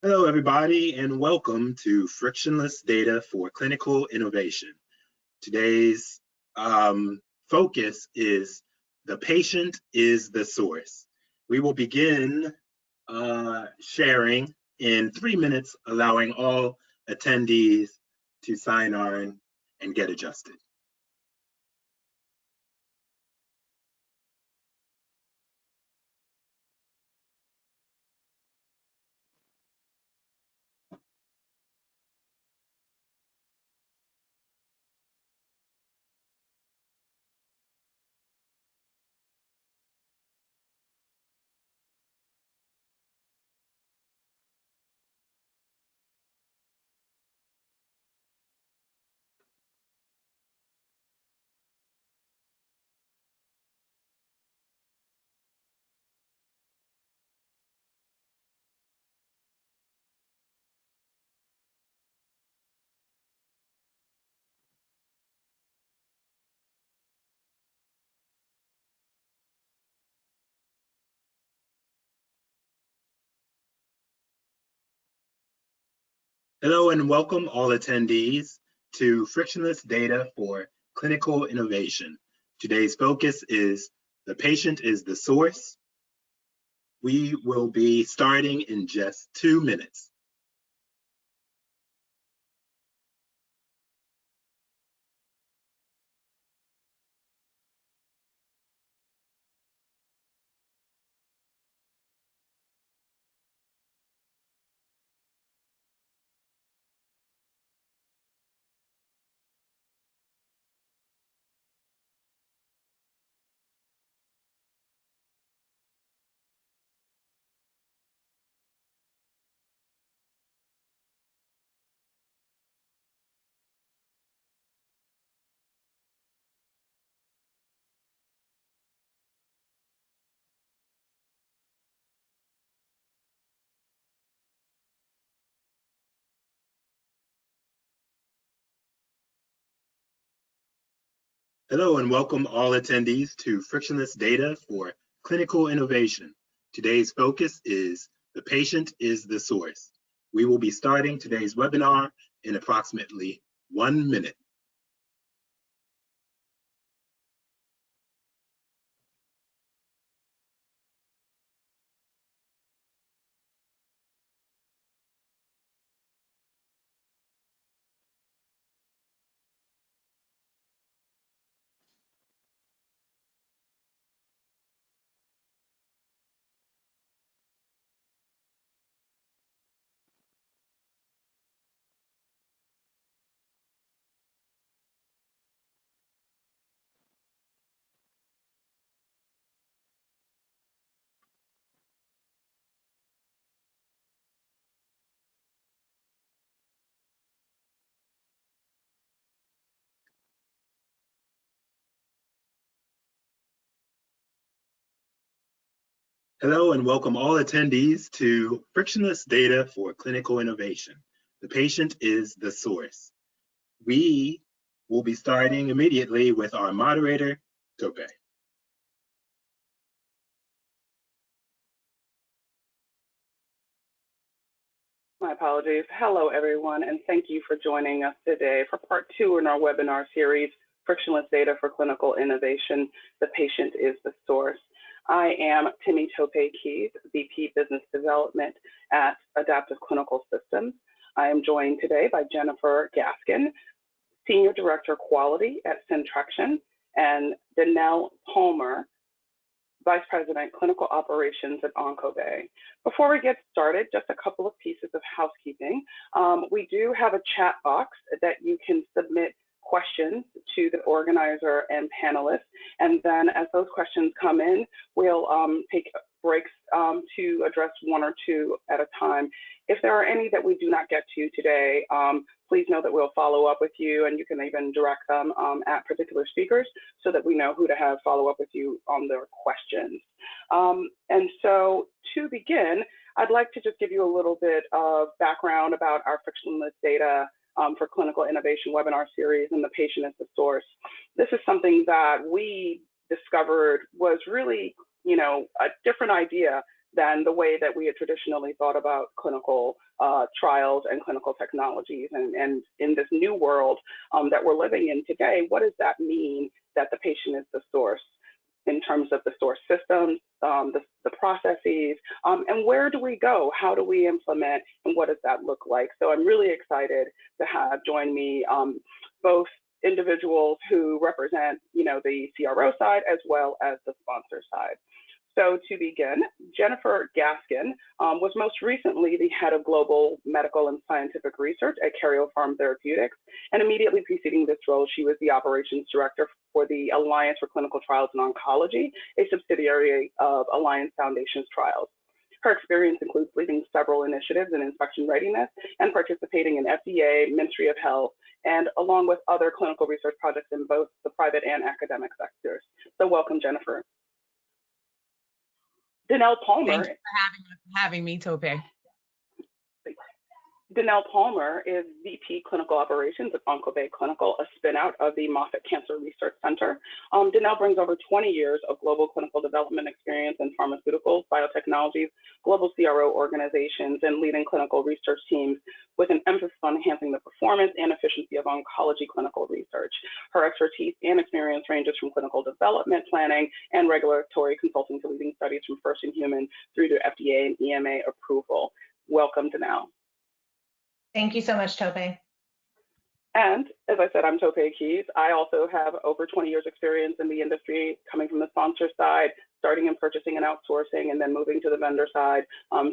Hello, everybody, and welcome to Frictionless Data for Clinical Innovation. Today's focus is the patient is the source. We will begin sharing in 3 minutes, allowing all attendees to sign on and get adjusted. Hello and welcome all attendees to Frictionless Data for Clinical Innovation. Today's focus is the patient is the source. We will be starting in just 2 minutes. Hello and welcome all attendees to Frictionless Data for Clinical Innovation. Today's focus is the patient is the source. We will be starting today's webinar in approximately 1 minute. Hello and welcome all attendees to Frictionless Data for Clinical Innovation. The patient is the source. We will be starting immediately with our moderator, Tope. My apologies. Hello, everyone, and thank you for joining us today for part 2 in our webinar series, Frictionless Data for Clinical Innovation, The Patient is the Source. I am Timmy Tope Keys, VP Business Development at Adaptive Clinical Systems. I am joined today by Jennifer Gaskin, Senior Director Quality at Centrexion, and Dannelle Palmer, Vice President, Clinical Operations at OncoBay. Before we get started, just a couple of pieces of housekeeping. We do have a chat box that you can submit questions to the organizer and panelists. And then as those questions come in, we'll take breaks to address 1 or 2 at a time. If there are any that we do not get to today, please know that we'll follow up with you, and you can even direct them at particular speakers so that we know who to have follow up with you on their questions. And so to begin, I'd like to just give you a little bit of background about our Frictionless Data for Clinical Innovation webinar series and the patient as the source. This is something that we discovered was really, a different idea than the way that we had traditionally thought about clinical trials and clinical technologies. And in this new world that we're living in today, what does that mean that the patient is the source in terms of the source systems, the processes, and where do we go? How do we implement, and what does that look like? So I'm really excited to have join me both individuals who represent, the CRO side as well as the sponsor side. So to begin, Jennifer Gaskin was most recently the head of global medical and scientific research at Karyopharm Therapeutics. And immediately preceding this role, she was the operations director for the Alliance for Clinical Trials in Oncology, a subsidiary of Alliance Foundation's trials. Her experience includes leading several initiatives in inspection readiness and participating in FDA, Ministry of Health, and along with other clinical research projects in both the private and academic sectors. So welcome, Jennifer. Dannelle Palmer. Thank you for having me, Tope. Dannelle Palmer is VP Clinical Operations at OncoBay Clinical, a spinout of the Moffitt Cancer Research Center. Dannelle brings over 20 years of global clinical development experience in pharmaceuticals, biotechnologies, global CRO organizations, and leading clinical research teams with an emphasis on enhancing the performance and efficiency of oncology clinical research. Her expertise and experience ranges from clinical development planning and regulatory consulting to leading studies from first in human through to FDA and EMA approval. Welcome, Dannelle. Thank you so much, Tope. And as I said, I'm Tope Keys. I also have over 20 years experience in the industry, coming from the sponsor side, starting in purchasing and outsourcing, and then moving to the vendor side,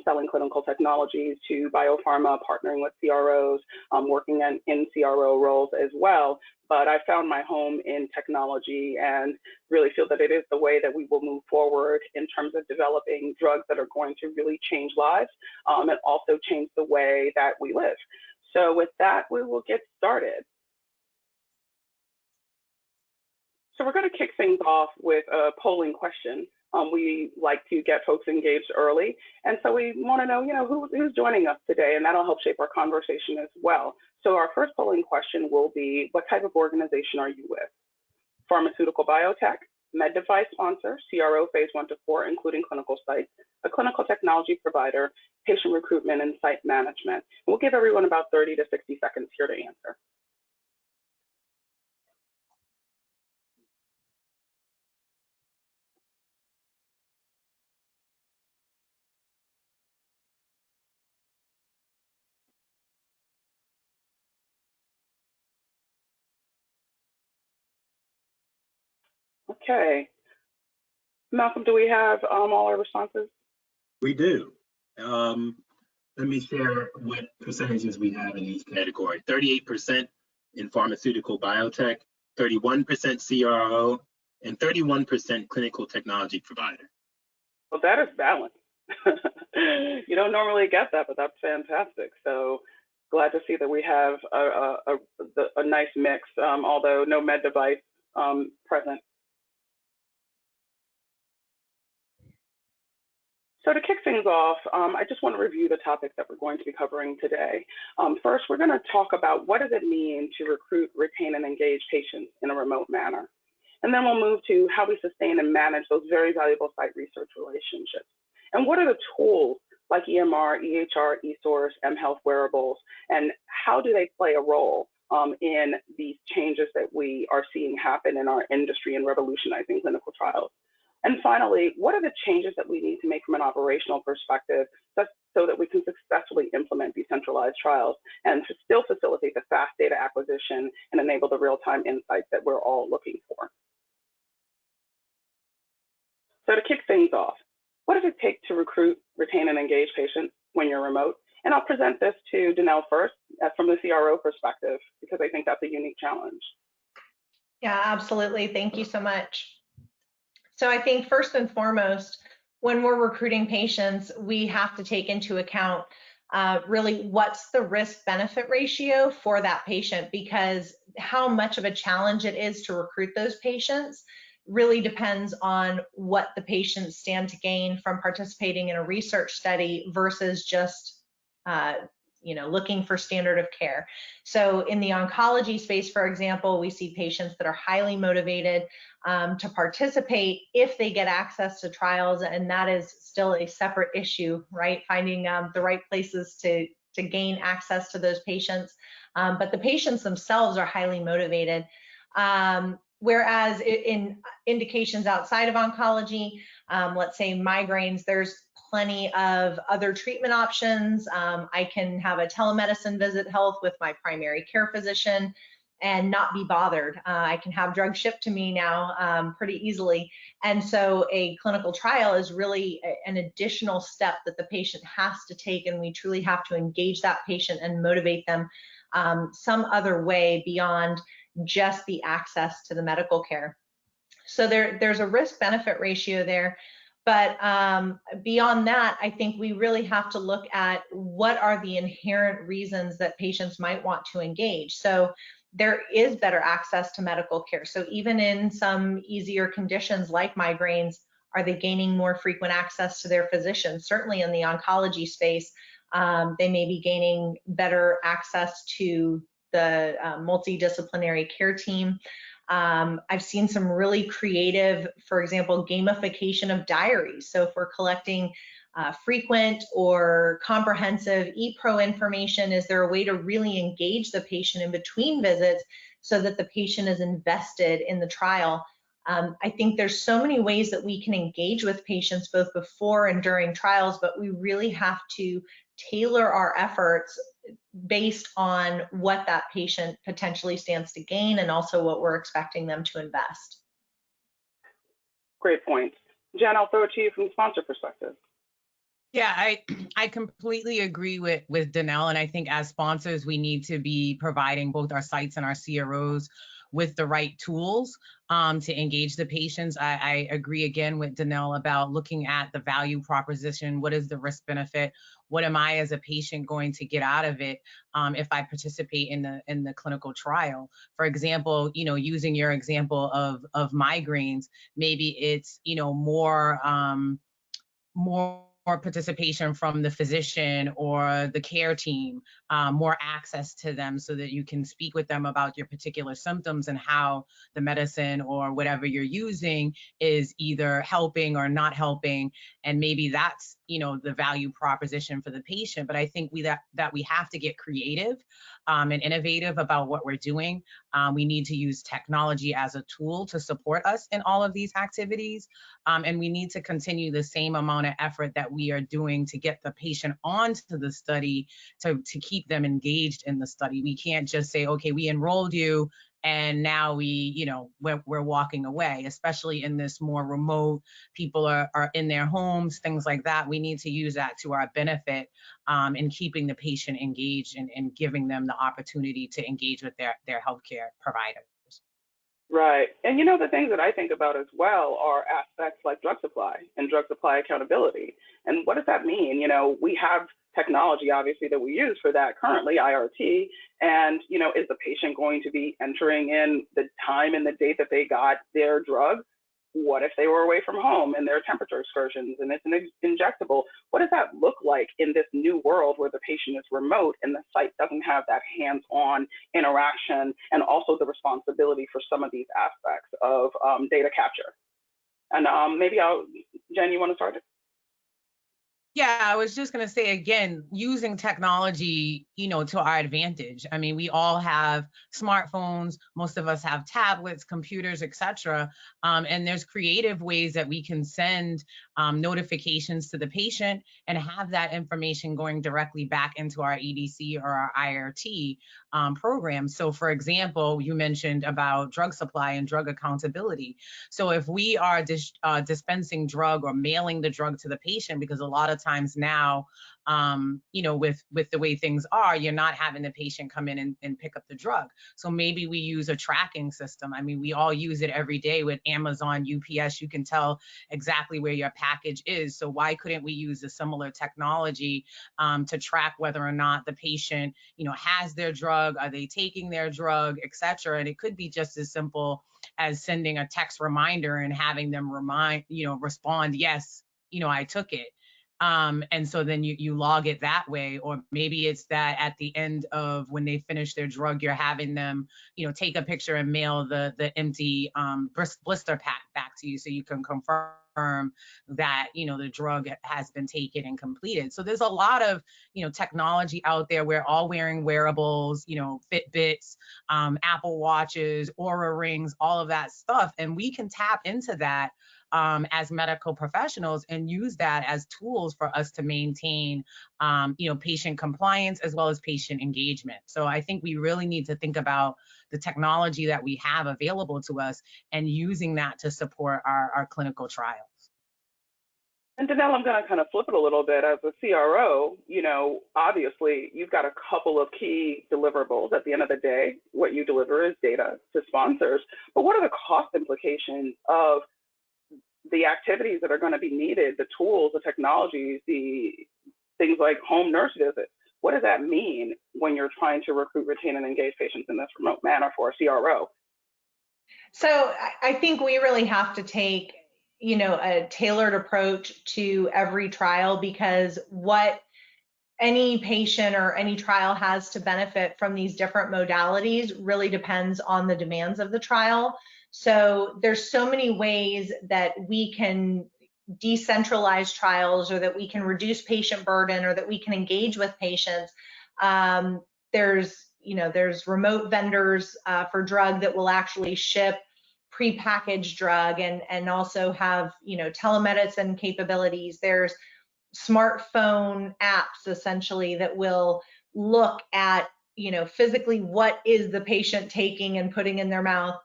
selling clinical technologies to biopharma, partnering with CROs, working in CRO roles as well. But I found my home in technology and really feel that it is the way that we will move forward in terms of developing drugs that are going to really change lives and also change the way that we live. So with that, we will get started. So we're going to kick things off with a polling question. We like to get folks engaged early. And so we want to know, who's joining us today, and that'll help shape our conversation as well. So our first polling question will be, what type of organization are you with? Pharmaceutical biotech, med device sponsor, CRO phase 1 to 4, including clinical sites, a clinical technology provider, patient recruitment, and site management. We'll give everyone about 30 to 60 seconds here to answer. Okay. Malcolm, do we have all our responses? We do. Let me share what percentages we have in each category. 38% in pharmaceutical biotech, 31% CRO, and 31% clinical technology provider. Well, that is balanced. You don't normally get that, but that's fantastic. So glad to see that we have a nice mix, although no med device present. So to kick things off, I just want to review the topics that we're going to be covering today. First, we're going to talk about what does it mean to recruit, retain, and engage patients in a remote manner. And then we'll move to how we sustain and manage those very valuable site research relationships. And what are the tools like EMR, EHR, eSource, mHealth wearables, and how do they play a role in these changes that we are seeing happen in our industry and revolutionizing clinical trials? And finally, what are the changes that we need to make from an operational perspective so that we can successfully implement decentralized trials and to still facilitate the fast data acquisition and enable the real-time insights that we're all looking for? So to kick things off, what does it take to recruit, retain, and engage patients when you're remote? And I'll present this to Dannelle first from the CRO perspective, because I think that's a unique challenge. Yeah, absolutely. Thank you so much. So I think first and foremost, when we're recruiting patients, we have to take into account really what's the risk-benefit ratio for that patient, because how much of a challenge it is to recruit those patients really depends on what the patients stand to gain from participating in a research study versus just looking for standard of care. So in the oncology space, for example, we see patients that are highly motivated to participate if they get access to trials, and that is still a separate issue, right? Finding the right places to gain access to those patients. But the patients themselves are highly motivated. Whereas in indications outside of oncology, let's say migraines, there's plenty of other treatment options. I can have a telemedicine visit health with my primary care physician and not be bothered. I can have drugs shipped to me now pretty easily. And so a clinical trial is really an additional step that the patient has to take, and we truly have to engage that patient and motivate them some other way beyond just the access to the medical care. So there's a risk-benefit ratio there. But beyond that, I think we really have to look at what are the inherent reasons that patients might want to engage. So there is better access to medical care. So even in some easier conditions like migraines, are they gaining more frequent access to their physician? Certainly in the oncology space, they may be gaining better access to the multidisciplinary care team. I've seen some really creative, for example, gamification of diaries. So if we're collecting frequent or comprehensive ePro information, is there a way to really engage the patient in between visits so that the patient is invested in the trial? I think there's so many ways that we can engage with patients both before and during trials, but we really have to tailor our efforts based on what that patient potentially stands to gain and also what we're expecting them to invest. Great point. Jen, I'll throw it to you from the sponsor perspective. Yeah, I completely agree with Dannelle, and I think as sponsors, we need to be providing both our sites and our CROs with the right tools to engage the patients. I agree again with Dannelle about looking at the value proposition. What is the risk benefit? What am I as a patient going to get out of it if I participate in the clinical trial? For example, using your example of migraines, maybe it's more participation from the physician or the care team, more access to them so that you can speak with them about your particular symptoms and how the medicine or whatever you're using is either helping or not helping. And maybe that's, the value proposition for the patient. But I think that we have to get creative and innovative about what we're doing. We need to use technology as a tool to support us in all of these activities. And we need to continue the same amount of effort that we are doing to get the patient onto the study to keep them engaged in the study. We can't just say, okay, we enrolled you and now we're walking away, especially in this more remote, people are in their homes, things like that. We need to use that to our benefit in keeping the patient engaged and giving them the opportunity to engage with their healthcare providers. Right. And the things that I think about as well are aspects like drug supply and drug supply accountability. And what does that mean? We have technology, obviously, that we use for that currently, IRT. And, is the patient going to be entering in the time and the date that they got their drug? What if they were away from home and their temperature excursions and it's an injectable? What does that look like in this new world where the patient is remote and the site doesn't have that hands-on interaction and also the responsibility for some of these aspects of data capture? And maybe Jen, you want to start it? Yeah, I was just going to say, again, using technology, to our advantage. I mean, we all have smartphones. Most of us have tablets, computers, etc. And there's creative ways that we can send notifications to the patient and have that information going directly back into our EDC or our IRT program. So, for example, you mentioned about drug supply and drug accountability. So if we are dispensing drug or mailing the drug to the patient, because a lot of times now, with the way things are, you're not having the patient come in and pick up the drug. So maybe we use a tracking system. I mean, we all use it every day with Amazon, UPS. You can tell exactly where your package is. So why couldn't we use a similar technology to track whether or not the patient, has their drug, are they taking their drug, et cetera? And it could be just as simple as sending a text reminder and having them respond, yes, I took it. And so then you log it that way, or maybe it's that at the end of when they finish their drug, you're having them, take a picture and mail the empty blister pack back to you so you can confirm that, the drug has been taken and completed. So there's a lot of, technology out there. We're all wearing wearables, Fitbits, Apple Watches, Aura Rings, all of that stuff. And we can tap into that as medical professionals and use that as tools for us to maintain, patient compliance as well as patient engagement. So I think we really need to think about the technology that we have available to us and using that to support our clinical trials. And Dannelle, I'm going to kind of flip it a little bit. As a CRO, obviously you've got a couple of key deliverables. At the end of the day, what you deliver is data to sponsors. But what are the cost implications of the activities that are going to be needed, the tools, the technologies, the things like home nurse visits? What does that mean when you're trying to recruit, retain, and engage patients in this remote manner for a CRO? So I think we really have to take, a tailored approach to every trial, because what any patient or any trial has to benefit from these different modalities really depends on the demands of the trial. So there's so many ways that we can decentralize trials, or that we can reduce patient burden, or that we can engage with patients. There's remote vendors for drug that will actually ship prepackaged drug and also have, telemedicine capabilities. There's smartphone apps essentially that will look at, physically what is the patient taking and putting in their mouth.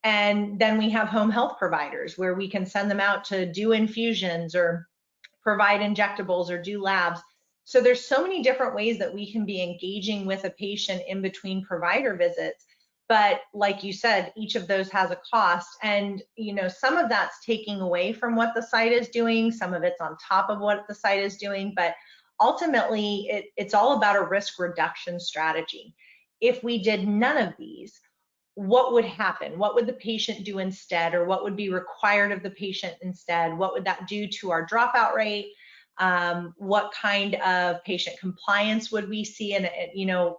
And then we have home health providers where we can send them out to do infusions or provide injectables or do labs. So there's so many different ways that we can be engaging with a patient in between provider visits. But like you said, each of those has a cost. And, some of that's taking away from what the site is doing. Some of it's on top of what the site is doing. But ultimately, it's all about a risk reduction strategy. If we did none of these, what would happen? What would the patient do instead? Or what would be required of the patient instead? What would that do to our dropout rate? What kind of patient compliance would we see? And,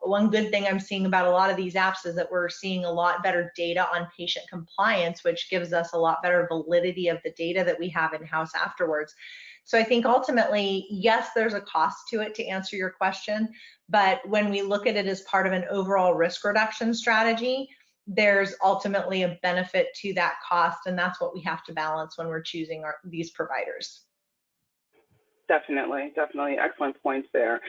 one good thing I'm seeing about a lot of these apps is that we're seeing a lot better data on patient compliance, which gives us a lot better validity of the data that we have in-house afterwards. So I think ultimately, yes, there's a cost to it, to answer your question. But when we look at it as part of an overall risk reduction strategy, there's ultimately a benefit to that cost. And that's what we have to balance when we're choosing these providers. Definitely. Excellent points there.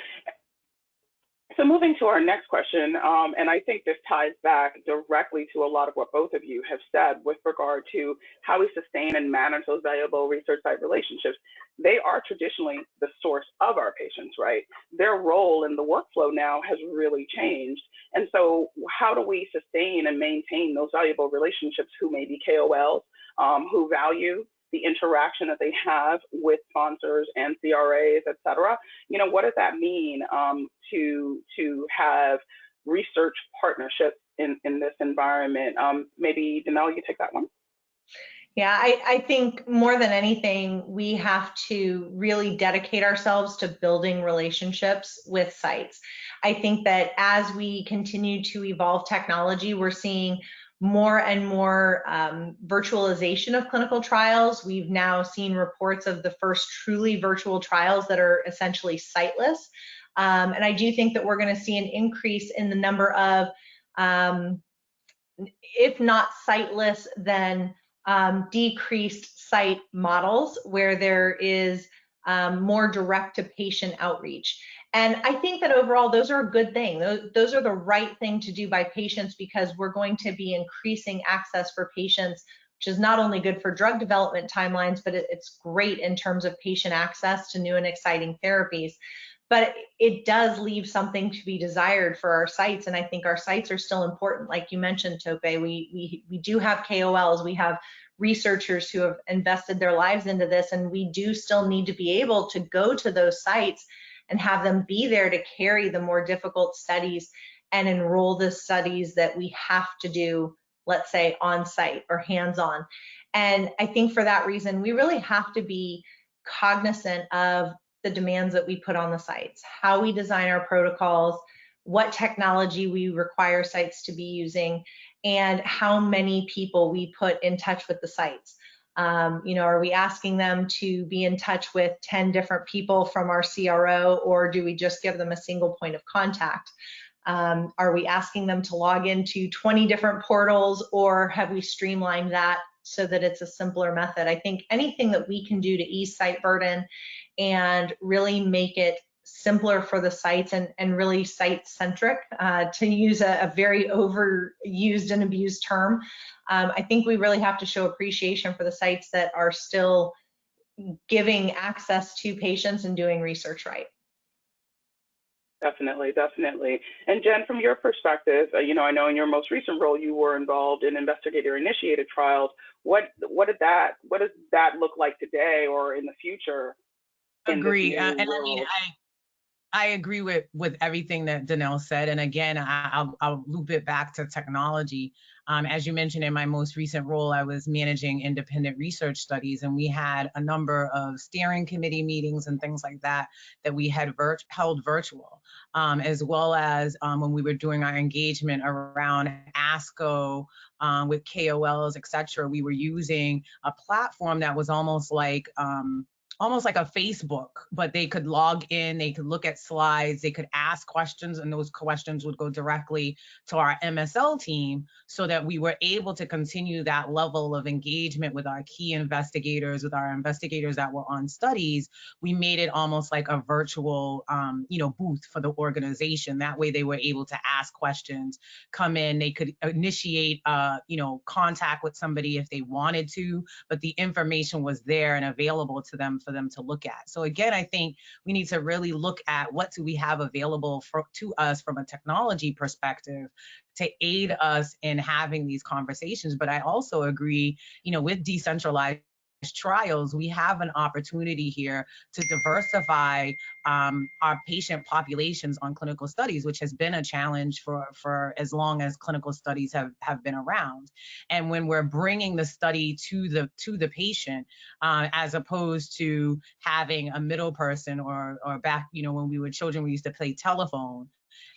So moving to our next question, and I think this ties back directly to a lot of what both of you have said with regard to how we sustain and manage those valuable research site relationships. They are traditionally the source of our patients, right? Their role in the workflow now has really changed. And so how do we sustain and maintain those valuable relationships who may be KOLs, who value the interaction that they have with sponsors and CRAs, et cetera? What does that mean to have research partnerships in this environment? Maybe Dannelle, you take that one. Yeah, I think more than anything, we have to really dedicate ourselves to building relationships with sites. I think that as we continue to evolve technology, we're seeing more and more virtualization of clinical trials. We've now seen reports of the first truly virtual trials that are essentially siteless. And I do think that we're going to see an increase in the number of, if not siteless, then decreased site models where there is more direct to patient outreach. And I think that overall, those are a good thing. Those are the right thing to do by patients, because we're going to be increasing access for patients, which is not only good for drug development timelines, but it's great in terms of patient access to new and exciting therapies. But it does leave something to be desired for our sites. And I think our sites are still important. Like you mentioned, Tope, we do have KOLs, we have researchers who have invested their lives into this, and we do still need to be able to go to those sites and have them be there to carry the more difficult studies and enroll the studies that we have to do, let's say, on site or hands-on. And I think for that reason, we really have to be cognizant of the demands that we put on the sites, how we design our protocols, what technology we require sites to be using, and how many people we put in touch with the sites. Are we asking them to be in touch with 10 different people from our CRO, or do we just give them a single point of contact? Are we asking them to log into 20 different portals, or have we streamlined that so that it's a simpler method? I think anything that we can do to ease site burden and really make it simpler for the sites and really site-centric, to use a very overused and abused term. I think we really have to show appreciation for the sites that are still giving access to patients and doing research right. Definitely, definitely. And Jen, from your perspective, I know in your most recent role you were involved in investigator-initiated trials. What does that look like today or in the future? Agree, and I mean, I agree with everything that Dannelle said. And again, I'll loop it back to technology. As you mentioned, in my most recent role, I was managing independent research studies, and we had a number of steering committee meetings and things like that we had held virtual, as well as when we were doing our engagement around ASCO with KOLs, et cetera. We were using a platform that was almost like a Facebook, but they could log in, they could look at slides, they could ask questions, and those questions would go directly to our MSL team, so that we were able to continue that level of engagement with our key investigators, with our investigators that were on studies. We made it almost like a virtual, booth for the organization. That way they were able to ask questions, come in, they could initiate, contact with somebody if they wanted to, but the information was there and available to them for them to look at. So again, I think we need to really look at what do we have available to us from a technology perspective to aid us in having these conversations. But I also agree, with decentralized trials, we have an opportunity here to diversify our patient populations on clinical studies, which has been a challenge for as long as clinical studies have been around. And when we're bringing the study to the patient, as opposed to having a middle person or back, when we were children, we used to play telephone.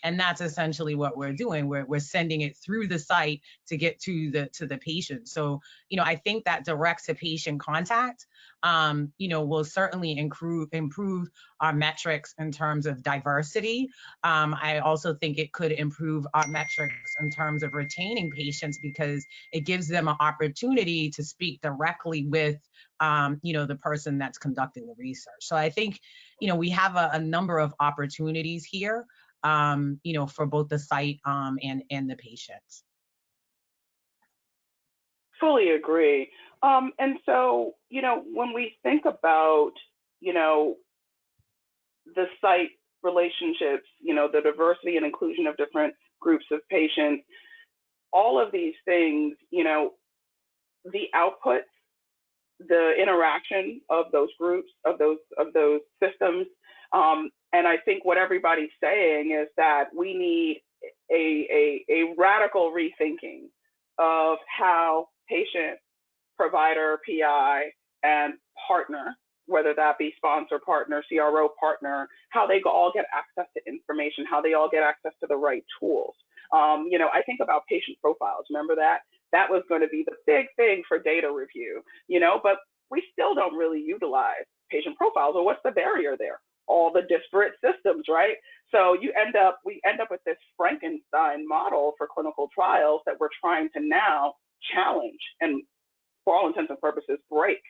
And that's essentially what we're doing. We're sending it through the site to get to the patient. So, I think that direct to patient contact, will certainly improve our metrics in terms of diversity. I also think it could improve our metrics in terms of retaining patients, because it gives them an opportunity to speak directly with, the person that's conducting the research. So I think, we have a number of opportunities here, for both the site and the patients. Fully agree. And so, when we think about, the site relationships, the diversity and inclusion of different groups of patients, all of these things, the outputs, the interaction of those groups, of those systems, and I think what everybody's saying is that we need a radical rethinking of how patient, provider, PI, and partner, whether that be sponsor, partner, CRO partner, how they all get access to information, how they all get access to the right tools. I think about patient profiles. Remember that? That was going to be the big thing for data review, but we still don't really utilize patient profiles. Or what's the barrier there? All the disparate systems, right? So we end up with this Frankenstein model for clinical trials that we're trying to now challenge and, for all intents and purposes, break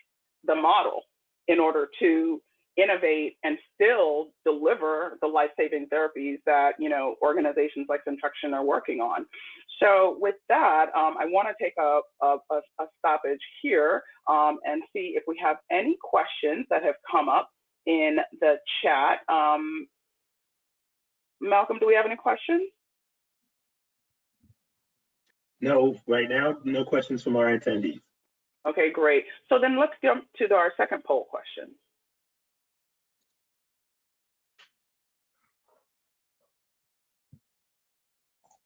the model in order to innovate and still deliver the life-saving therapies that organizations like Centrexion are working on. So with that, I want to take a stoppage here and see if we have any questions that have come up in the chat. Malcolm, do we have any questions? No, right now, no questions from our attendees. Okay, great. So then let's jump to our second poll question.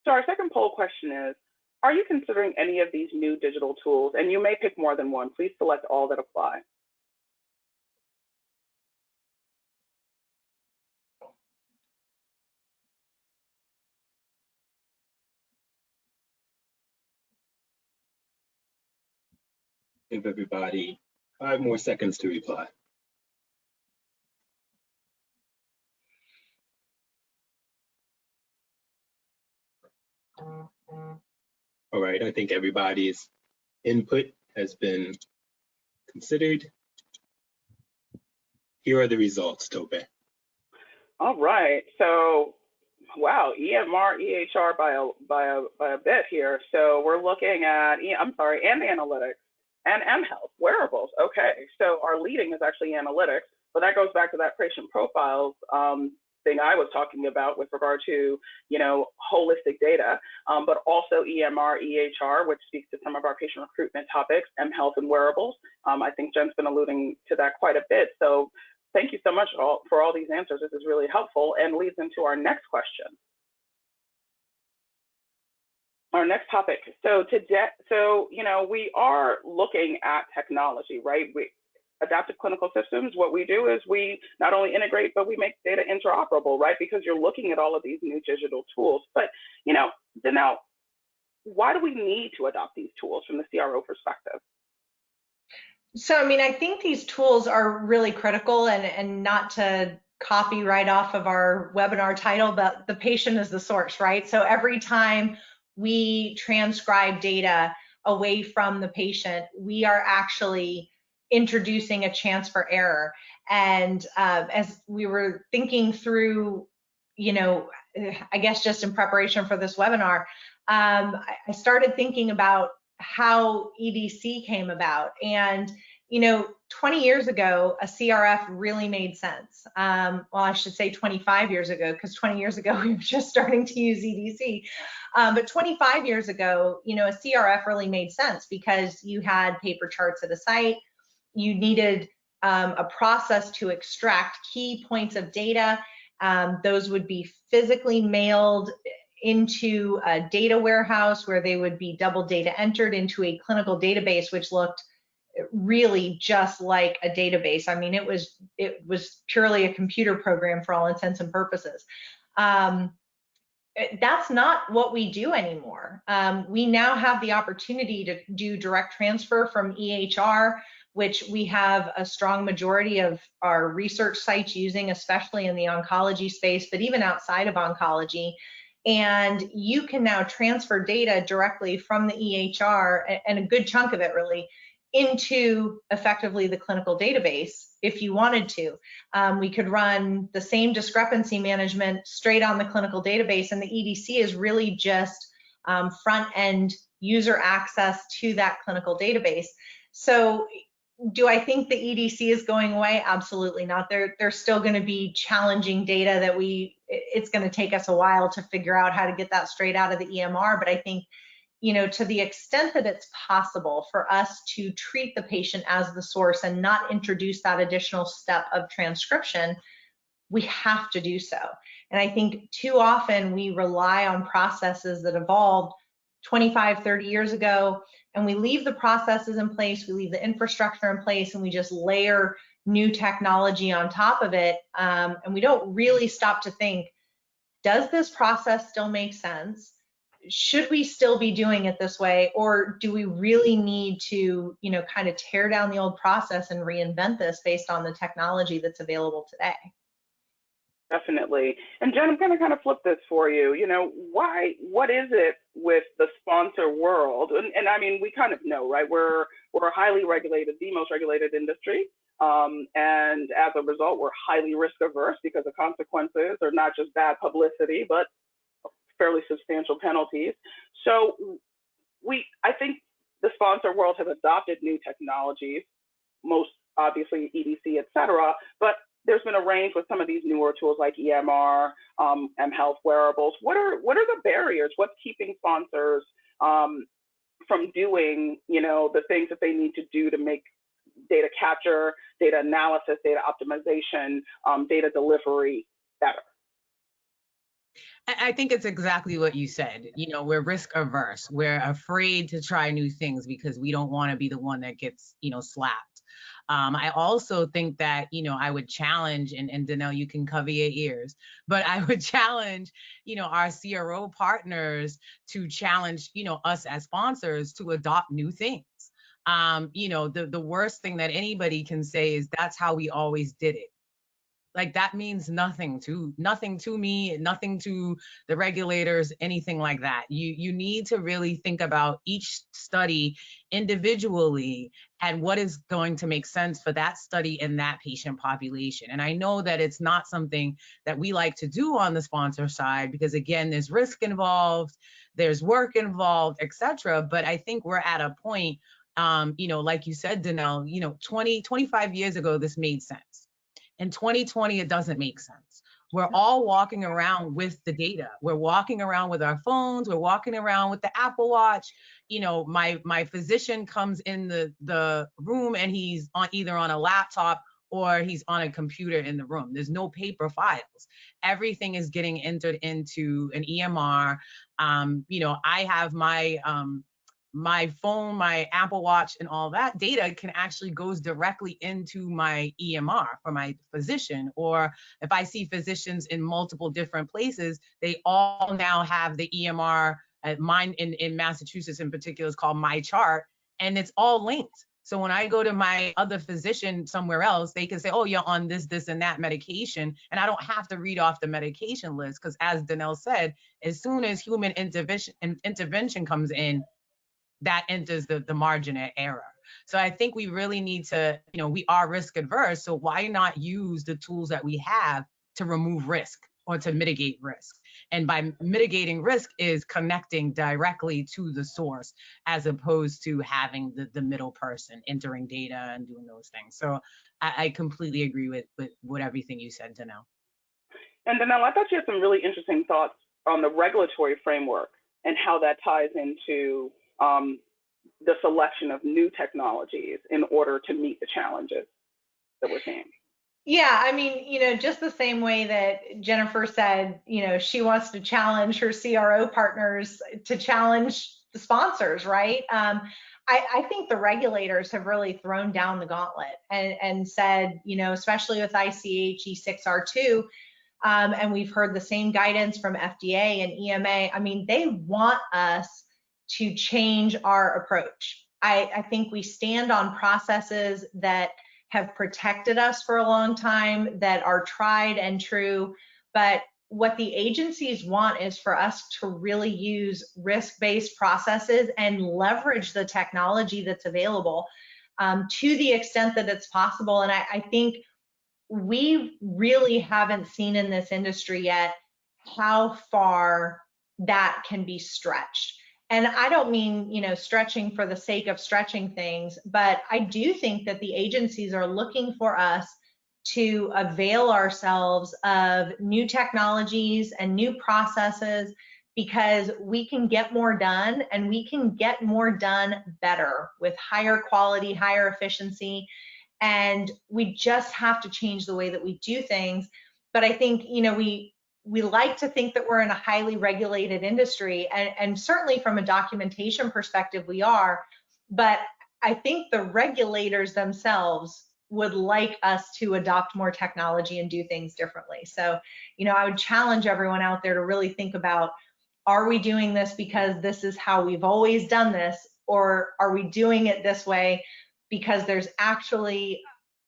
So our second poll question is, are you considering any of these new digital tools? And you may pick more than one. Please select all that apply. Give everybody 5 more seconds to reply. All right, I think everybody's input has been considered. Here are the results, Tope. All right, so wow, EMR, EHR by a bit here. So we're looking at, and analytics and mHealth, wearables. Okay, so our leading is actually analytics, but that goes back to that patient profiles thing I was talking about with regard to, holistic data, but also EMR, EHR, which speaks to some of our patient recruitment topics, mHealth and wearables. I think Jen's been alluding to that quite a bit. So thank you so much for all these answers. This is really helpful and leads into our next question. Our next topic. So today, we are looking at technology, right? Adaptive clinical systems, what we do is we not only integrate, but we make data interoperable, right? Because you're looking at all of these new digital tools. But, Dannelle, why do we need to adopt these tools from the CRO perspective? So, I think these tools are really critical, and not to copy right off of our webinar title, but the patient is the source, right? So every time we transcribe data away from the patient, we are actually introducing a chance for error. And as we were thinking through, I guess just in preparation for this webinar, I started thinking about how EDC came about. And 20 years ago, a CRF really made sense. Well, I should say 25 years ago, because 20 years ago, we were just starting to use EDC. But 25 years ago, a CRF really made sense because you had paper charts at a site. You needed a process to extract key points of data. Those would be physically mailed into a data warehouse where they would be double data entered into a clinical database, which looked really just like a database. It was purely a computer program for all intents and purposes. That's not what we do anymore. We now have the opportunity to do direct transfer from EHR, which we have a strong majority of our research sites using, especially in the oncology space, but even outside of oncology. And you can now transfer data directly from the EHR, and a good chunk of it really, into effectively the clinical database if you wanted to. We could run the same discrepancy management straight on the clinical database, and the EDC is really just front-end user access to that clinical database. So do I think the EDC is going away? Absolutely not. There's still going to be challenging data that it's going to take us a while to figure out how to get that straight out of the EMR. But I think, to the extent that it's possible for us to treat the patient as the source and not introduce that additional step of transcription, we have to do so. And I think too often we rely on processes that evolved 25, 30 years ago, and we leave the processes in place, we leave the infrastructure in place, and we just layer new technology on top of it. And we don't really stop to think, does this process still make sense? Should we still be doing it this way? Or do we really need to, kind of tear down the old process and reinvent this based on the technology that's available today? Definitely. And Jen, I'm going to kind of flip this for you. What is it with the sponsor world? And we kind of know, right? We're highly regulated, the most regulated industry. And as a result, we're highly risk averse because the consequences are not just bad publicity, but fairly substantial penalties. So I think the sponsor world has adopted new technologies, most obviously EDC, et cetera, but there's been a range with some of these newer tools like EMR, mHealth, wearables. What are the barriers? What's keeping sponsors from doing, the things that they need to do to make data capture, data analysis, data optimization, data delivery better? I think it's exactly what you said. We're risk averse. We're afraid to try new things because we don't want to be the one that gets, slapped. I also think that, I would challenge, and Dannelle, you can cover your ears, but I would challenge, our CRO partners to challenge, us as sponsors to adopt new things. you know, the worst thing that anybody can say is that's how we always did it. Like that means nothing to me, nothing to the regulators, anything like that. You need to really think about each study individually and what is going to make sense for that study and that patient population. And I know that it's not something that we like to do on the sponsor side because again, there's risk involved, there's work involved, etc. But I think we're at a point, you know, like you said, Dannelle, you know, 25 years ago, this made sense. In 2020, it doesn't make sense. We're all walking around with the data. We're walking around with our phones. We're walking around with the Apple Watch. You know, my physician comes in the room and he's either on a laptop or he's on a computer in the room. There's no paper files. Everything is getting entered into an EMR. You know, I have my phone, my Apple Watch, and all that data can actually goes directly into my EMR for my physician. Or if I see physicians in multiple different places, they all now have the EMR. Mine in Massachusetts in particular is called My Chart, and it's all linked. So when I go to my other physician somewhere else, they can say, oh, you're on this, and that medication. And I don't have to read off the medication list because as Dannelle said, as soon as human intervention comes in, that enters the margin of error. So I think we really need to, you know, we are risk adverse. So why not use the tools that we have to remove risk or to mitigate risk? And by mitigating risk is connecting directly to the source as opposed to having the middle person entering data and doing those things. So I completely agree with everything you said, Dannelle. And Dannelle, I thought you had some really interesting thoughts on the regulatory framework and how that ties into the selection of new technologies in order to meet the challenges that we're seeing. Yeah, I mean, you know, just the same way that Jennifer said, you know, she wants to challenge her CRO partners to challenge the sponsors, right? I think the regulators have really thrown down the gauntlet and said, you know, especially with ICH E6R2, and we've heard the same guidance from FDA and EMA. I mean, they want us to change our approach. I think we stand on processes that have protected us for a long time, that are tried and true. But what the agencies want is for us to really use risk-based processes and leverage the technology that's available to the extent that it's possible. And I think we really haven't seen in this industry yet how far that can be stretched. And I don't mean, you know, stretching for the sake of stretching things, but I do think that the agencies are looking for us to avail ourselves of new technologies and new processes because we can get more done and we can get more done better with higher quality, higher efficiency. And we just have to change the way that we do things. But I think, you know, we like to think that we're in a highly regulated industry, and certainly from a documentation perspective, we are. But I think the regulators themselves would like us to adopt more technology and do things differently. So, you know, I would challenge everyone out there to really think about, are we doing this because this is how we've always done this, or are we doing it this way because there's actually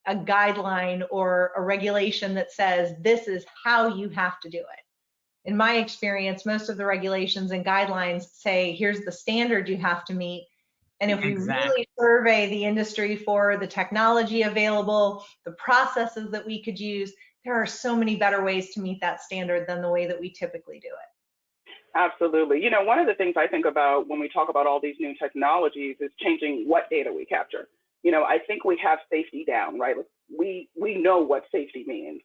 a guideline or a regulation that says this is how you have to do it. In my experience, most of the regulations and guidelines say, here's the standard you have to meet. And if we really survey the industry for the technology available, the processes that we could use, there are so many better ways to meet that standard than the way that we typically do it. Absolutely. You know, one of the things I think about when we talk about all these new technologies is changing what data we capture. You know, I think we have safety down, right? We know what safety means.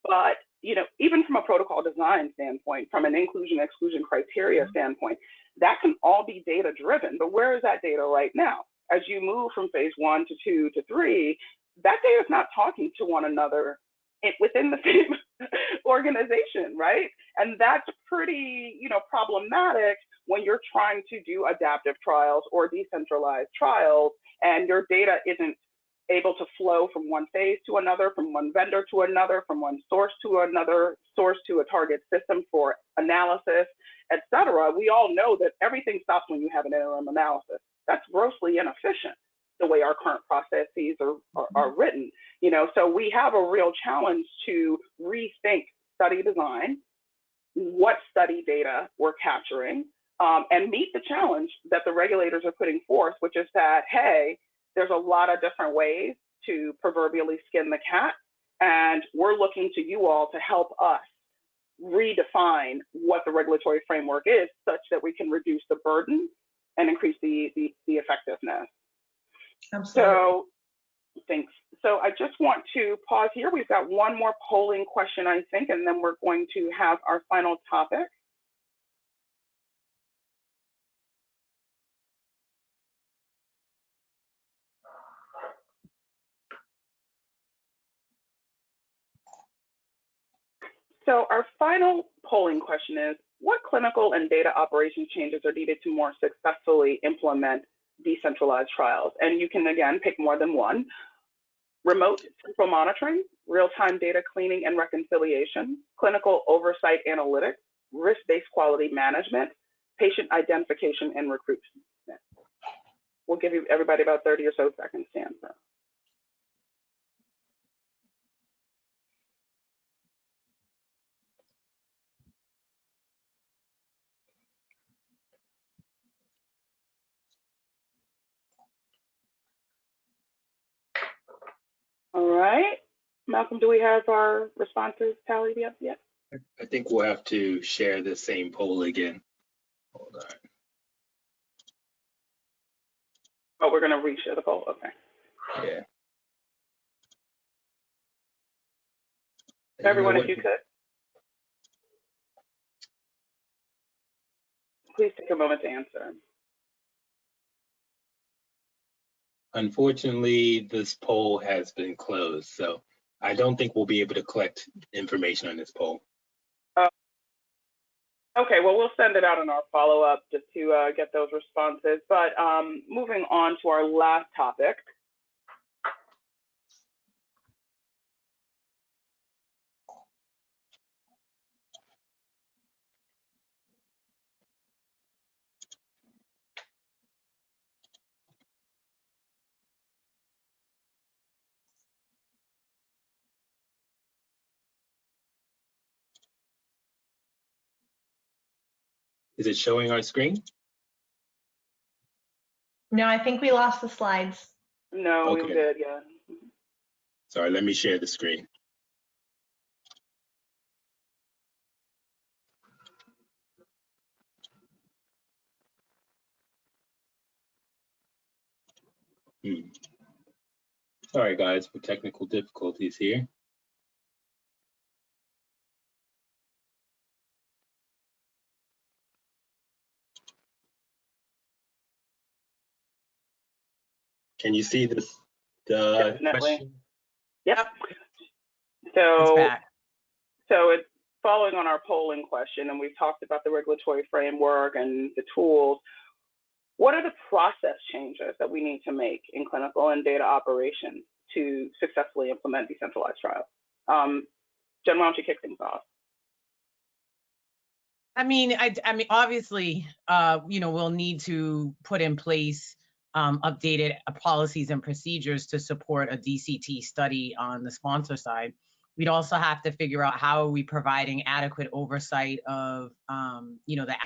But, you know, even from a protocol design standpoint, from an inclusion-exclusion criteria standpoint, that can all be data driven. But where is that data right now? As you move from phase 1 to 2 to 3, that data is not talking to one another within the same organization, right? And that's pretty, you know, problematic when you're trying to do adaptive trials or decentralized trials, and your data isn't able to flow from one phase to another, from one vendor to another, from one source to another source to a target system for analysis, et cetera. We all know that everything stops when you have an interim analysis. That's grossly inefficient. the way our current processes are written. You know, so we have a real challenge to rethink study design, what study data we're capturing, and meet the challenge that the regulators are putting forth, which is that, hey, there's a lot of different ways to proverbially skin the cat, and we're looking to you all to help us redefine what the regulatory framework is such that we can reduce the burden and increase the effectiveness. Absolutely. So, thanks. So I just want to pause here. We've got one more polling question, I think, and then we're going to have our final topic. So our final polling question is, what clinical and data operations changes are needed to more successfully implement decentralized trials? And you can, again, pick more than one. Remote central monitoring, real-time data cleaning and reconciliation, clinical oversight analytics, risk-based quality management, patient identification and recruitment. We'll give you everybody about 30 or so seconds to answer. All right, Malcolm, do we have our responses tallied up yet? I think we'll have to share the same poll again. Hold on. Oh, we're gonna reshare the poll, okay. Yeah. Everyone, if you could. Please take a moment to answer. Unfortunately, this poll has been closed, so I don't think we'll be able to collect information on this poll. Okay, well, we'll send it out in our follow-up just to get those responses. But moving on to our last topic. Is it showing our screen? No, I think we lost the slides. No, Okay. we did, yeah. Sorry, let me share the screen. Sorry guys for technical difficulties here. Can you see this question? Yep. It's So, back. it's following on our polling question, and we've talked about the regulatory framework and the tools. What are the process changes that we need to make in clinical and data operations to successfully implement decentralized trials? Jen, why don't you kick things off? I mean, obviously, we'll need to put in place updated policies and procedures to support a DCT study on the sponsor side. We'd also have to figure out how are we providing adequate oversight of, the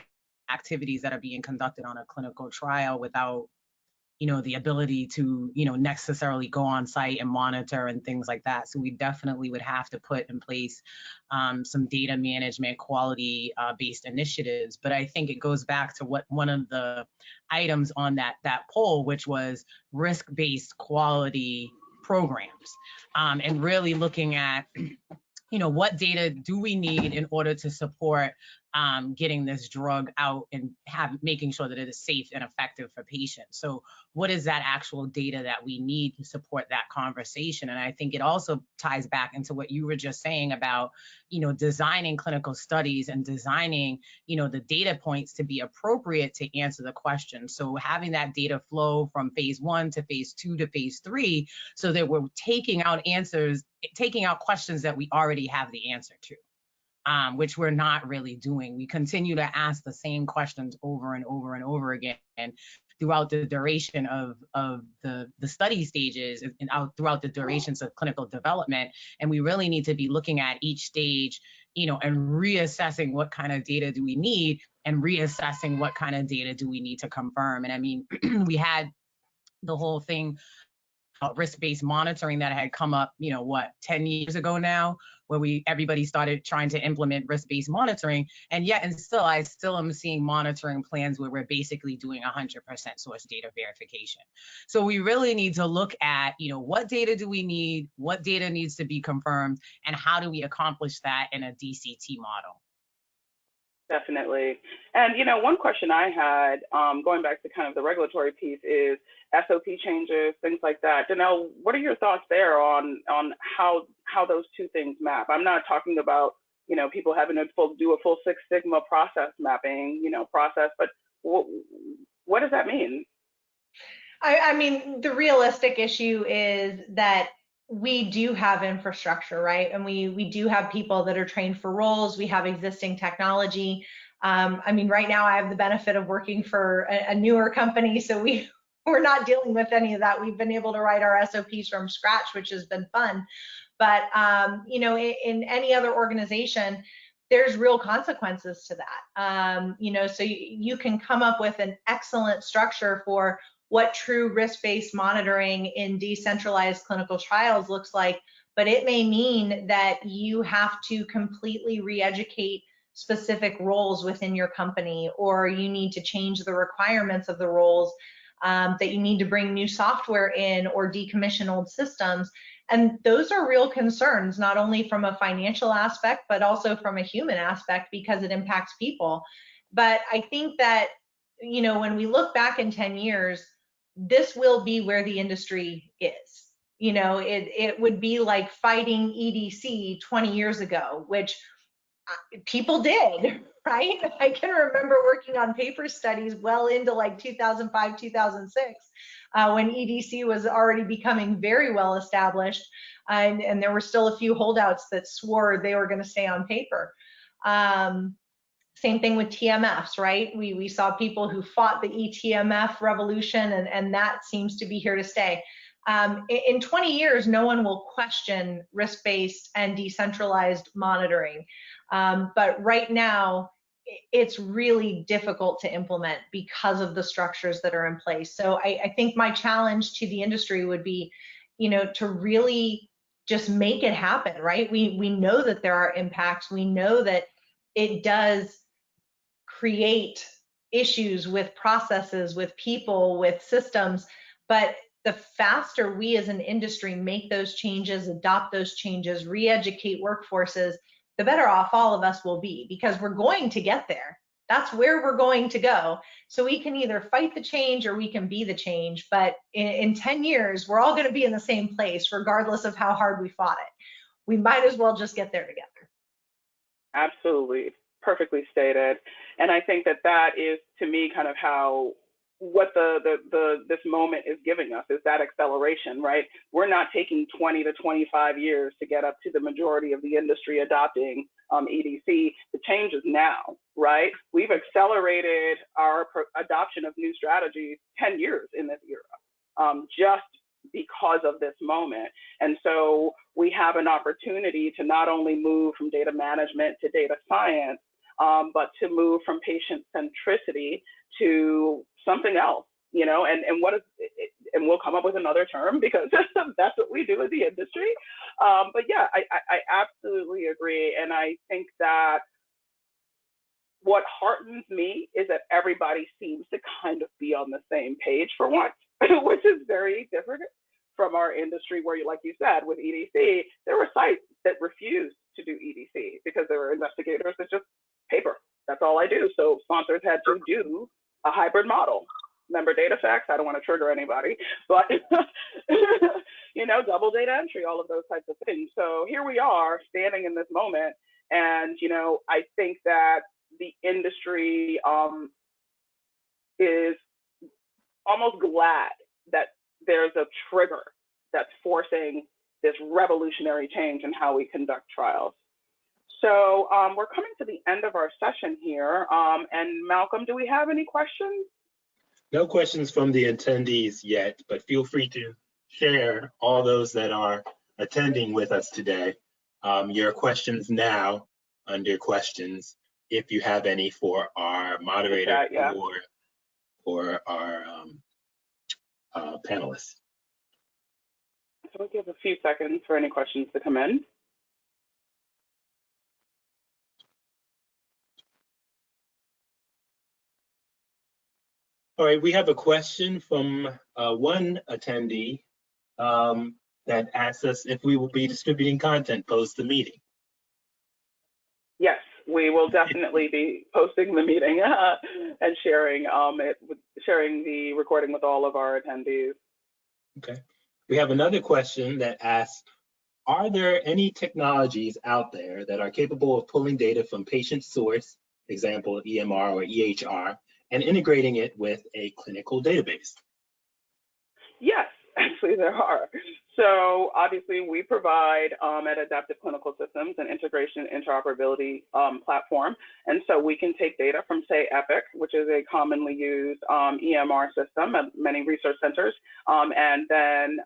activities that are being conducted on a clinical trial without, the ability to, necessarily go on site and monitor and things like that. So we definitely would have to put in place some data management, quality based initiatives. But I think it goes back to what one of the items on that poll, which was risk-based quality programs, and really looking at, what data do we need in order to support getting this drug out and making sure that it is safe and effective for patients. So what is that actual data that we need to support that conversation? And I think it also ties back into what you were just saying about, designing clinical studies and designing, the data points to be appropriate to answer the question. So having that data flow from phase 1 to phase 2 to phase 3, so that we're taking out questions that we already have the answer to. Which we're not really doing. We continue to ask the same questions over and over and over again throughout the duration of the study stages and throughout the durations of clinical development. And we really need to be looking at each stage, and reassessing what kind of data do we need and reassessing what kind of data do we need to confirm. And I mean, we had the whole thing risk-based monitoring that had come up, 10 years ago now, where everybody started trying to implement risk-based monitoring. And yet, I still am seeing monitoring plans where we're basically doing 100% source data verification. So we really need to look at, what data do we need, what data needs to be confirmed, and how do we accomplish that in a DCT model? Definitely. And, one question I had, going back to kind of the regulatory piece, is SOP changes, things like that. Dannelle, what are your thoughts there on how those two things map? I'm not talking about, people having to do a full Six Sigma process mapping, process, but what does that mean? I mean, the realistic issue is that we do have infrastructure, right? And we do have people that are trained for roles. We have existing technology. I mean, right now I have the benefit of working for a newer company, so we're not dealing with any of that. We've been able to write our SOPs from scratch, which has been fun. But in any other organization, there's real consequences to that. So you can come up with an excellent structure for what true risk-based monitoring in decentralized clinical trials looks like, but it may mean that you have to completely re-educate specific roles within your company, or you need to change the requirements of the roles, that you need to bring new software in or decommission old systems. And those are real concerns, not only from a financial aspect, but also from a human aspect, because it impacts people. But I think that, when we look back in 10 years, this will be where the industry is. It would be like fighting EDC 20 years ago, which people did, right? I can remember working on paper studies well into like 2005, 2006, when EDC was already becoming very well established, and there were still a few holdouts that swore they were going to stay on paper. Same thing with TMFs, right? We saw people who fought the eTMF revolution, and that seems to be here to stay. In 20 years, no one will question risk-based and decentralized monitoring. But right now, it's really difficult to implement because of the structures that are in place. So I think my challenge to the industry would be, to really just make it happen, right? We know that there are impacts. We know that it does create issues with processes, with people, with systems, but the faster we as an industry make those changes, adopt those changes, re-educate workforces, the better off all of us will be, because we're going to get there. That's where we're going to go. So we can either fight the change or we can be the change, but in 10 years, we're all going to be in the same place, regardless of how hard we fought it. We might as well just get there together. Absolutely. Perfectly stated. And I think that is, to me, kind of what this moment is giving us, is that acceleration, right? We're not taking 20 to 25 years to get up to the majority of the industry adopting EDC. The change is now, right? We've accelerated our adoption of new strategies 10 years in this era, just because of this moment. And so we have an opportunity to not only move from data management to data science, but to move from patient centricity to something else, and what is it, and we'll come up with another term, because that's what we do as the industry. But yeah, I absolutely agree. And I think that what heartens me is that everybody seems to kind of be on the same page for once, which is very different from our industry, where, like you said, with EDC, there were sites that refused to do EDC because there were investigators that just paper. That's all I do. So sponsors had to do a hybrid model. Member data facts, I don't want to trigger anybody, but double data entry, all of those types of things. So here we are standing in this moment, and I think that the industry is almost glad that there's a trigger that's forcing this revolutionary change in how we conduct trials. So we're coming to the end of our session here. And Malcolm, do we have any questions? No questions from the attendees yet, but feel free to share, all those that are attending with us today, your questions now under questions, if you have any for our moderator or our panelists. So we'll give a few seconds for any questions to come in. All right, we have a question from one attendee that asks us if we will be distributing content post the meeting. Yes, we will definitely be posting the meeting and sharing sharing the recording with all of our attendees. Okay. We have another question that asks, are there any technologies out there that are capable of pulling data from patient source, example EMR or EHR, and integrating it with a clinical database? Yes, actually there are. So obviously we provide at Adaptive Clinical Systems an integration interoperability platform. And so we can take data from, say, Epic, which is a commonly used EMR system at many research centers, and then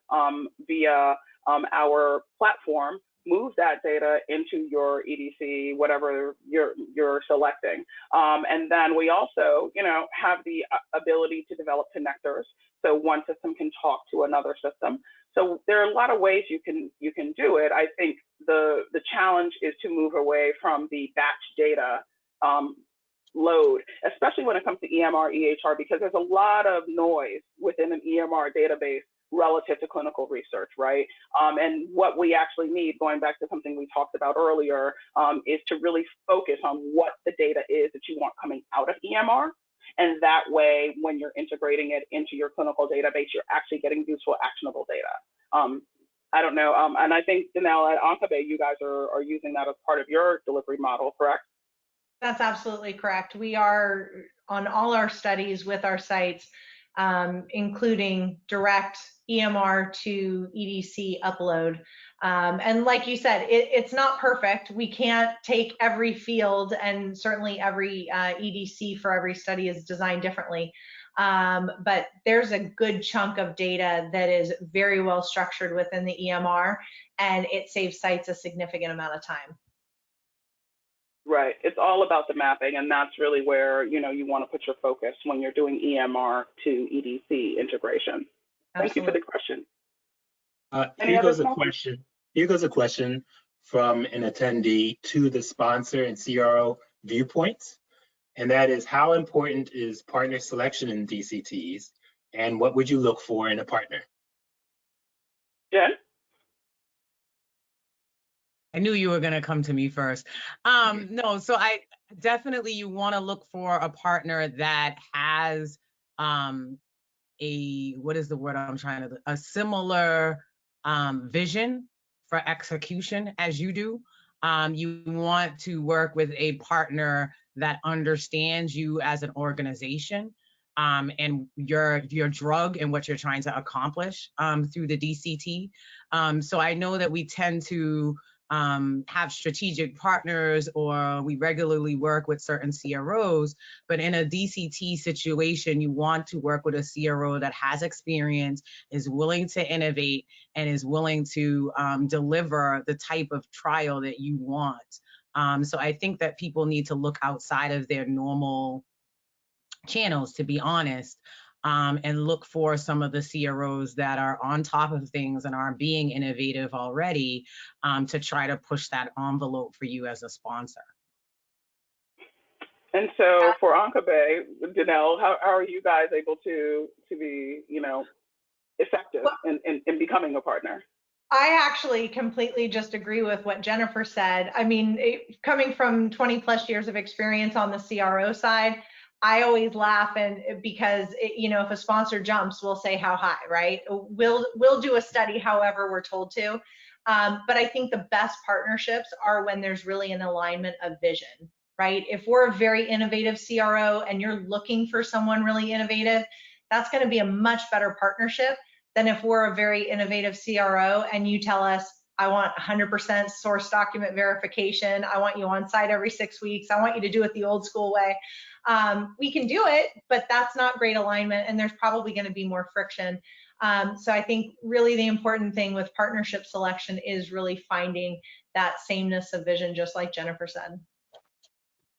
via our platform, move that data into your EDC, whatever you're selecting. And then we also, have the ability to develop connectors. So one system can talk to another system. So there are a lot of ways you can do it. I think the challenge is to move away from the batch data load, especially when it comes to EMR, EHR, because there's a lot of noise within an EMR database relative to clinical research, right? And what we actually need, going back to something we talked about earlier, is to really focus on what the data is that you want coming out of EMR. And that way, when you're integrating it into your clinical database, you're actually getting useful, actionable data. I don't know, and I think, Dannelle, at OncoBay, you guys are using that as part of your delivery model, correct? That's absolutely correct. We are on all our studies with our sites, including direct EMR to EDC upload. And like you said, it's not perfect. We can't take every field, and certainly every EDC for every study is designed differently. But there's a good chunk of data that is very well structured within the EMR, and it saves sites a significant amount of time. Right. It's all about the mapping, and that's really where you want to put your focus when you're doing EMR to EDC integration. Absolutely. Thank you for the question. Here goes a question from an attendee to the sponsor and CRO viewpoints, and that is, how important is partner selection in DCTs, and what would you look for in a partner? Jen? I knew you were going to come to me first. No, so I definitely, you want to look for a partner that has what is the word I'm trying to, a similar vision for execution as you do. You want to work with a partner that understands you as an organization and your drug and what you're trying to accomplish through the DCT. So I know that we tend to have strategic partners, or we regularly work with certain CROs, but in a DCT situation, you want to work with a CRO that has experience, is willing to innovate, and is willing to deliver the type of trial that you want. So I think that people need to look outside of their normal channels, to be honest, and look for some of the CROs that are on top of things and are being innovative already, to try to push that envelope for you as a sponsor. And so for OncoBay, Dannelle, how are you guys able to be, effective in becoming a partner? I actually completely just agree with what Jennifer said. I mean, coming from 20+ years of experience on the CRO side, I always laugh, and because if a sponsor jumps, we'll say how high, right? We'll do a study however we're told to, but I think the best partnerships are when there's really an alignment of vision, right? If we're a very innovative CRO and you're looking for someone really innovative, that's going to be a much better partnership than if we're a very innovative CRO and you tell us, I want 100% source document verification. I want you on site every 6 weeks. I want you to do it the old school way. We can do it, but that's not great alignment, and there's probably going to be more friction. So I think really the important thing with partnership selection is really finding that sameness of vision, just like Jennifer said.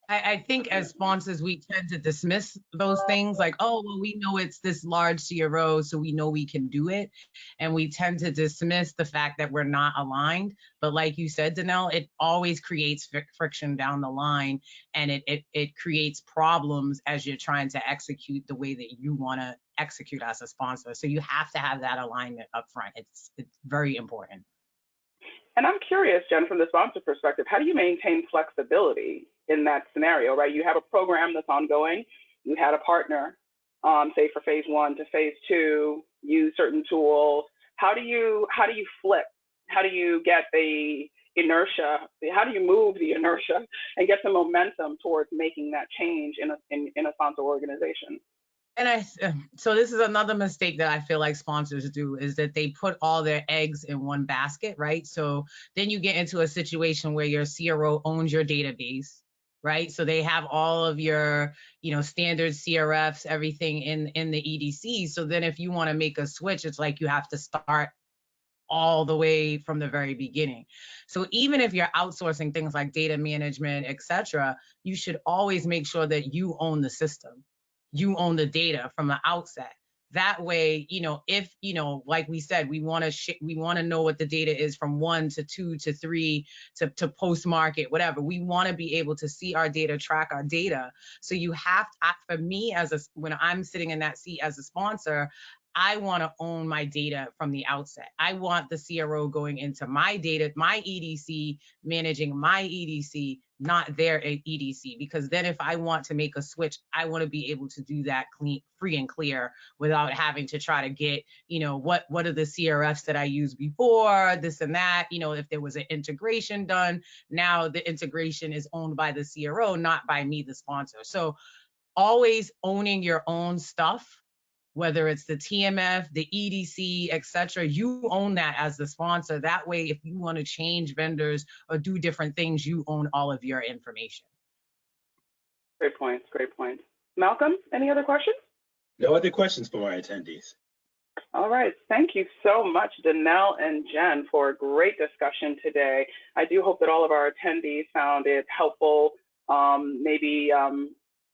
I think as sponsors, we tend to dismiss those things like, oh, well, we know it's this large CRO, so we know we can do it. And we tend to dismiss the fact that we're not aligned. But like you said, Dannelle, it always creates friction down the line, and it creates problems as you're trying to execute the way that you want to execute as a sponsor. So you have to have that alignment up front. It's very important. And I'm curious, Jen, from the sponsor perspective, how do you maintain flexibility in that scenario, right? You have a program that's ongoing, you had a partner, say for phase 1 to phase 2, use certain tools. How do you flip? How do you get the inertia? How do you move the inertia and get some momentum towards making that change in a sponsor organization? And so this is another mistake that I feel like sponsors do, is that they put all their eggs in one basket, right? So then you get into a situation where your CRO owns your database, right? So they have all of your, standard CRFs, everything in the EDC. So then if you want to make a switch, it's like you have to start all the way from the very beginning. So even if you're outsourcing things like data management, et cetera, you should always make sure that you own the system. You own the data from the outset. That way, if, like we said, we want to know what the data is from 1 to 2 to 3 to post market, whatever. We want to be able to see our data, track our data. So you have to, for me, when I'm sitting in that seat as a sponsor, I want to own my data from the outset. I want the CRO going into my data, my EDC, managing my EDC, not their EDC, because then if I want to make a switch, I want to be able to do that free and clear without having to try to get, what are the CRFs that I used before, this and that, if there was an integration done, now the integration is owned by the CRO, not by me, the sponsor. So always owning your own stuff, whether it's the TMF, the EDC, et cetera, you own that as the sponsor. That way, if you want to change vendors or do different things, you own all of your information. Great points, great points. Malcolm, any other questions? No other questions from our attendees. All right, thank you so much, Dannelle and Jen, for a great discussion today. I do hope that all of our attendees found it helpful, maybe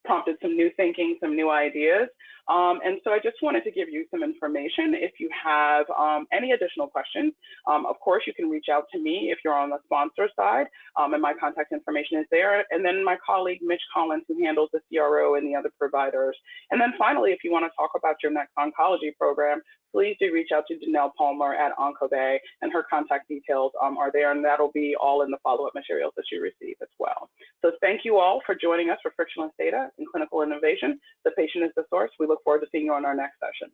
prompted some new thinking, some new ideas. And so I just wanted to give you some information. If you have any additional questions, of course, you can reach out to me if you're on the sponsor side, and my contact information is there. And then my colleague, Mitch Collins, who handles the CRO and the other providers. And then finally, if you want to talk about your next oncology program, please do reach out to Dannelle Palmer at OncoBay, and her contact details are there, and that'll be all in the follow-up materials that you receive as well. So thank you all for joining us for Frictionless Data in Clinical Innovation. The patient is the source. We look forward to seeing you on our next session.